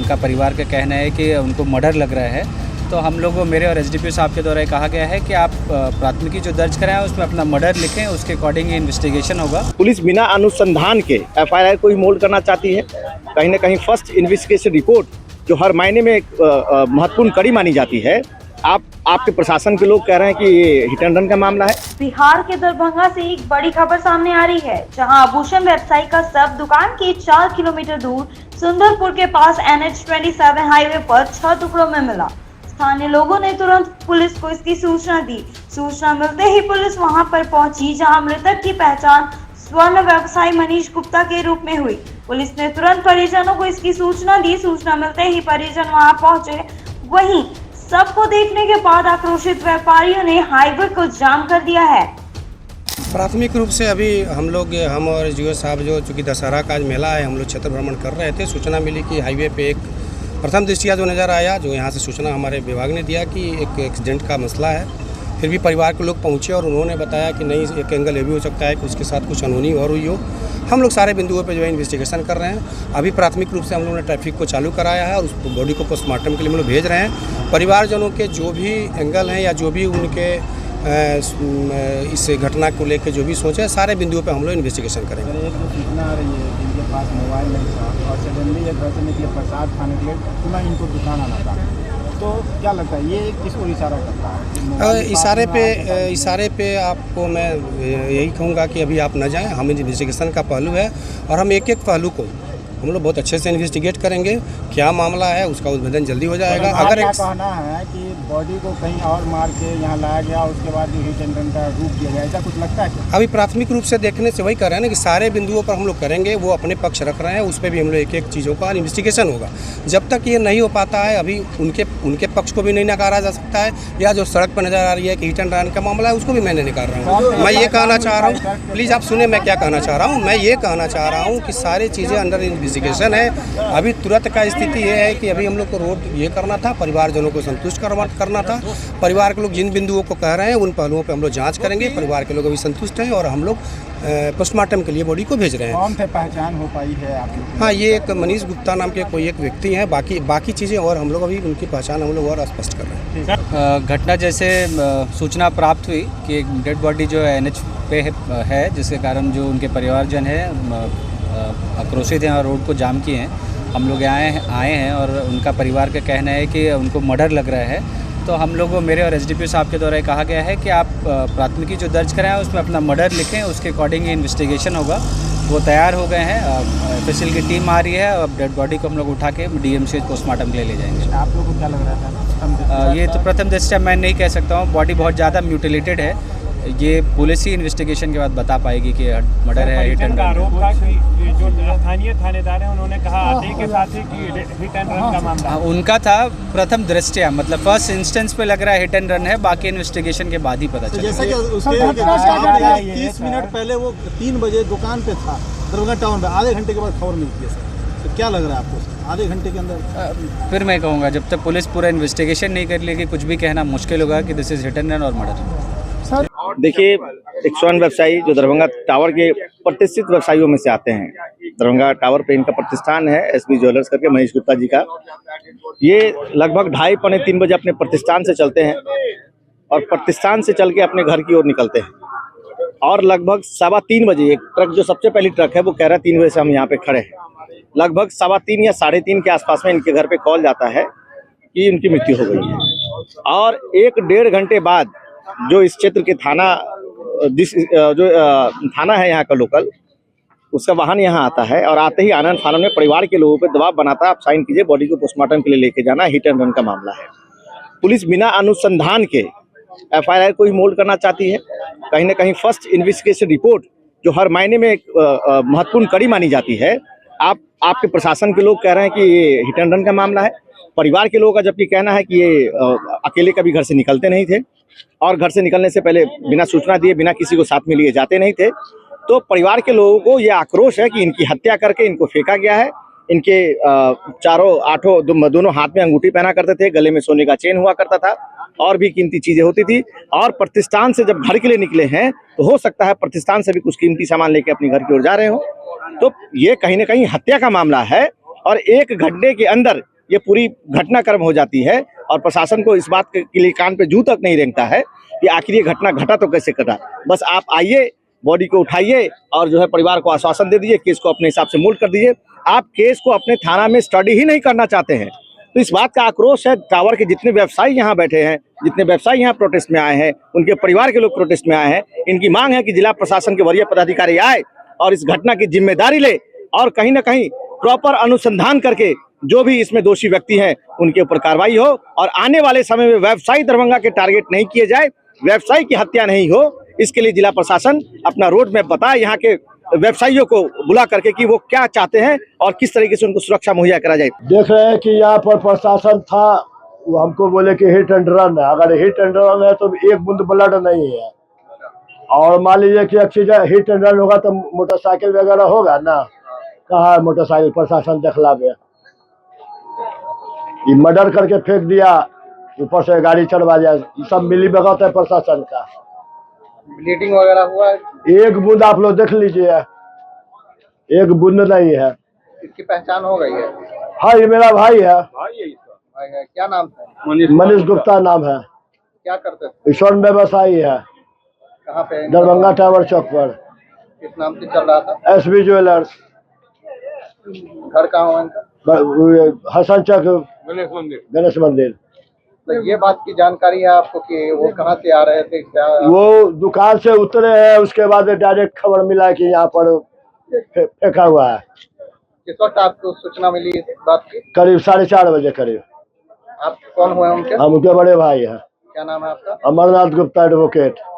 उनका परिवार का कहना है कि उनको मर्डर लग रहा है। तो हम लोगों मेरे और एसडीपीओ साहब के द्वारा कहा गया है कि आप प्राथमिकी जो दर्ज कराएं उसमें अपना मर्डर लिखें, उसके अकॉर्डिंग इन्वेस्टिगेशन होगा। पुलिस बिना अनुसंधान के एफआईआर को ही मोल्ड करना चाहती है। कहीं ना कहीं फर्स्ट इन्वेस्टिगेशन रिपोर्ट जो हर महीने में एक महत्वपूर्ण कड़ी मानी जाती है, आपके प्रशासन के लोग कह रहे हैं कि ये हिट एंड रन का मामला है। बिहार के दरभंगा से एक बड़ी खबर सामने आ रही है, जहां आभूषण व्यवसायी का शव दुकान के 4 किलोमीटर दूर सुंदरपुर के पास NH27 हाईवे पर 6 टुकड़ों में मिला। स्थानीय लोगों ने तुरंत पुलिस को इसकी सूचना दी। सूचना मिलते ही पुलिस वहां पर पहुंची, जहां मृतक की पहचान स्वर्ण व्यवसायी मनीष गुप्ता के रूप में हुई। पुलिस ने तुरंत परिजनों को इसकी सूचना दी। सूचना मिलते ही परिजन वहां पहुंचे। वहीं सबको देखने के बाद आक्रोशित व्यापारियों ने हाईवे को जाम कर दिया है। प्राथमिक रूप से अभी हम और जीओ साहब जो चूँकि दशहरा का आज मेला है, हम लोग क्षेत्र भ्रमण कर रहे थे। सूचना मिली कि हाईवे पे एक प्रथम दृष्टिया जो नज़र आया, जो यहाँ से सूचना हमारे विभाग ने दिया कि एक एक्सीडेंट का मसला है। फिर भी परिवार के लोग पहुँचे और उन्होंने बताया कि नहीं, एक एंगल ये भी हो सकता है कि उसके साथ कुछ अनहोनी और हुई हो। हम लोग सारे बिंदुओं पे जो है इन्वेस्टिगेशन कर रहे हैं। अभी प्राथमिक रूप से हम लोगों ने ट्रैफिक को चालू कराया है और उस बॉडी को पोस्टमार्टम के लिए हम लोग भेज रहे हैं। परिवारजनों के जो भी एंगल हैं या जो भी उनके इस घटना को लेकर जो भी सोचे, सारे बिंदुओं पे हम लोग इन्वेस्टिगेशन करेंगे। एक जो सूचना आ रही है, जिनके पास मोबाइल नहीं था और सडनली एक घर से निकले प्रसाद खाने के लिए, पुनः इनको दुकान आना था, तो क्या लगता है ये किसको इशारा करता है? इशारे पे आपको मैं यही कहूँगा कि अभी आप न जाएं। हम इन्वेस्टिगेशन का पहलू है और हम एक एक पहलू को हम लोग बहुत अच्छे से इन्वेस्टिगेट करेंगे। क्या मामला है उसका उद्भेदन जल्दी हो जाएगा। अगर क्या कहना है कि बॉडी को कहीं और मार के यहाँ लाया गया, उसके बाद जो हिट एंड रन का रूप दिया गया, ऐसा कुछ लगता है क्या? अभी प्राथमिक रूप से देखने से वही कर रहे हैं ना कि सारे बिंदुओं पर हम लोग करेंगे। वो अपने पक्ष रख रहे हैं, उस पर भी हम लोग एक एक चीज़ों का इन्वेस्टिगेशन होगा। जब तक ये नहीं हो पाता है, अभी उनके पक्ष को भी नहीं नकारा जा सकता है, या जो सड़क पर नज़र आ रही है कि हिट एंड रन का मामला है उसको भी मैं नहीं नकार रहा हूँ। मैं ये कहना चाह रहा हूँ, प्लीज़ आप सुने मैं क्या कहना चाह रहा हूँ। मैं ये कहना चाह रहा हूँ कि सारी चीज़ें अंडर इन्वेस्टिगेशन है। अभी तुरंत का स्थिति ये है कि अभी हम लोग को रोड ये करना था, परिवारजनों को संतुष्ट करना था। परिवार के लोग जिन बिंदुओं को कह रहे हैं उन पहलुओं पे हम लोग जांच करेंगे। परिवार के लोग अभी संतुष्ट हैं और हम लोग पोस्टमार्टम के लिए बॉडी को भेज रहे हैं। कौन थे, पहचान हो पाई है आपकी? हाँ, ये एक मनीष गुप्ता नाम के कोई एक व्यक्ति हैं। बाकी चीज़ें और हम लोग अभी उनकी पहचान हम लोग और स्पष्ट कर रहे हैं। घटना जैसे सूचना प्राप्त हुई कि एक डेड बॉडी जो NH पे है, जिसके कारण जो उनके परिवारजन है आक्रोशित हैं और रोड को जाम किए हैं। हम लोग आए हैं और उनका परिवार का कहना है कि उनको मर्डर लग रहा है। तो हम लोगों मेरे और एसडीपीओ साहब के द्वारा कहा गया है कि आप प्राथमिकी जो दर्ज कराएं उसमें अपना मर्डर लिखें, उसके अकॉर्डिंग इन्वेस्टिगेशन होगा। वो तैयार हो गए हैं, FSL की टीम आ रही है। अब डेड बॉडी को हम लोग उठा के DMC पोस्टमार्टम के लिए ले जाएंगे। आप लोगों को क्या लग रहा था? ये तो प्रथम दृष्टया मैं नहीं कह सकता हूँ, बॉडी बहुत ज़्यादा म्यूटिलेटेड है। ये पुलिस ही इन्वेस्टिगेशन के बाद बता पाएगी कि मर्डर है, हिट एंड रन। आरोप था कि जो स्थानीय थानेदार हैं उन्होंने कहा आते के साथ ही कि हिट एंड रन का मामला उनका था प्रथम दृष्टया, मतलब फर्स्ट इंस्टेंस पे लग रहा है हिट एंड रन है, बाकी इन्वेस्टिगेशन के बाद ही पता चला। जैसा कि उसके 30 मिनट पहले वो 3 बजे दुकान पे था दरभंगा टाउन में, आधे घंटे के बाद खबर मिलती है सर, तो क्या लग रहा है आपको आधे घंटे के अंदर? फिर मैं कहूँगा जब तक पुलिस पूरा इन्वेस्टिगेशन नहीं कर लेगी कुछ भी कहना मुश्किल होगा कि this is hit and run और मर्डर। देखिए, एक स्वर्ण व्यवसायी जो दरभंगा टावर के प्रतिष्ठित व्यवसायियों में से आते हैं, दरभंगा टावर पे इनका प्रतिष्ठान है SP ज्वेलर्स करके, मनीष गुप्ता जी का। ये लगभग 2:30-3 बजे अपने प्रतिष्ठान से चलते हैं और प्रतिष्ठान से चल के अपने घर की ओर निकलते हैं। और लगभग 2:15 बजे एक ट्रक, जो सबसे पहली ट्रक है, वो कह रहा है 3 बजे से हम यहाँ पे खड़े हैं। लगभग 3:15 या 3:30 के आसपास में इनके घर पे कॉल जाता है कि उनकी मृत्यु हो गई है। और 1-1.5 घंटे बाद जो इस क्षेत्र के थाना थाना है यहाँ का लोकल, उसका वाहन यहाँ आता है और आते ही आनंद फानन में परिवार के लोगों पे दबाव बनाता है, आप साइन कीजिए, बॉडी को पोस्टमार्टम के लिए लेके जाना, हिट एंड रन का मामला है। पुलिस बिना अनुसंधान के एफआईआर को ही मोल्ड करना चाहती है। कहीं ना कहीं फर्स्ट इन्वेस्टिगेशन रिपोर्ट जो हर महीने में एक महत्वपूर्ण कड़ी मानी जाती है, आपके प्रशासन के लोग कह रहे हैं कि ये हिट एंड रन का मामला है। परिवार के लोगों का जबकि कहना है कि ये अकेले कभी घर से निकलते नहीं थे और घर से निकलने से पहले बिना सूचना दिए, बिना किसी को साथ में लिए जाते नहीं थे। तो परिवार के लोगों को ये आक्रोश है कि इनकी हत्या करके इनको फेंका गया है। इनके दोनों हाथ में अंगूठी पहना करते थे, गले में सोने का चेन हुआ करता था और भी कीमती चीजें होती थी। और प्रतिष्ठान से जब घर के लिए निकले हैं तो हो सकता है प्रतिष्ठान से भी कुछ कीमती सामान लेके अपने घर की ओर जा रहे हो। तो ये कहीं ना कहीं हत्या का मामला है और 1 घंटे के अंदर ये पूरी घटनाक्रम हो जाती है और प्रशासन को इस बात के लिए कान पे जू तक नहीं रेंगता है कि आखिर ये घटना घटा तो कैसे घटा। बस आप आइए, बॉडी को उठाइए और जो है परिवार को आश्वासन दे दीजिए, केस को अपने हिसाब से मूल्ड कर दीजिए। आप केस को अपने थाना में स्टडी ही नहीं करना चाहते हैं, तो इस बात का आक्रोश है। टावर के जितने व्यवसायी यहाँ बैठे हैं, जितने व्यवसायी यहाँ प्रोटेस्ट में आए हैं, उनके परिवार के लोग प्रोटेस्ट में आए हैं, इनकी मांग है कि जिला प्रशासन के वरीय पदाधिकारी आए और इस घटना की जिम्मेदारी ले और कहीं ना कहीं प्रॉपर अनुसंधान करके जो भी इसमें दोषी व्यक्ति हैं उनके ऊपर कार्रवाई हो और आने वाले समय में व्यवसायी दरभंगा के टारगेट नहीं किए जाए, व्यवसायी की हत्या नहीं हो। इसके लिए जिला प्रशासन अपना रोड मैप बताए यहाँ के व्यवसायियों को बुला करके कि वो क्या चाहते हैं और किस तरीके से उनको सुरक्षा मुहैया करा जाए। देख रहे हैं कि यहाँ पर प्रशासन था, वो हमको बोले कि हिट एंड रन है। अगर हिट एंड रन है तो एक बूंद ब्लड नहीं है, और मान लीजिए कि एक्सीडेंट हिट एंड रन होगा तो मोटरसाइकिल वगैरह होगा ना, कहाँ है मोटरसाइकिल? प्रशासन देखला गया, ये मर्डर करके फेंक दिया, ऊपर से गाड़ी चढ़वा दिया। सब मिली भगत है प्रशासन का। ब्लीडिंग वगैरह हुआ? एक बूंद आप लोग देख लीजिए, एक बूंद नहीं है। इसकी पहचान हो गई है? हाँ, ये मेरा भाई है। भाई है, क्या नाम है? मनीष गुप्ता नाम है। क्या करते थे? स्वर्ण व्यवसायी है। कहाँ पे? दरभंगा टावर चौक पर। किस नाम से चल रहा था? SB jewellers. घर कहाँ हुआ इनका? हसन चौक गणेश मंदिर। तो ये बात की जानकारी है आपको कि वो कहाँ से आ रहे थे? क्या वो दुकान से उतरे हैं, उसके बाद डायरेक्ट खबर मिला कि यहाँ पर फेंका हुआ है। किस वक्त आपको सूचना मिली इस बात की? करीब 4:30 बजे करीब। आप कौन हुए उनके? हम उनके बड़े भाई हैं। क्या नाम है आपका? अमरनाथ गुप्ता एडवोकेट।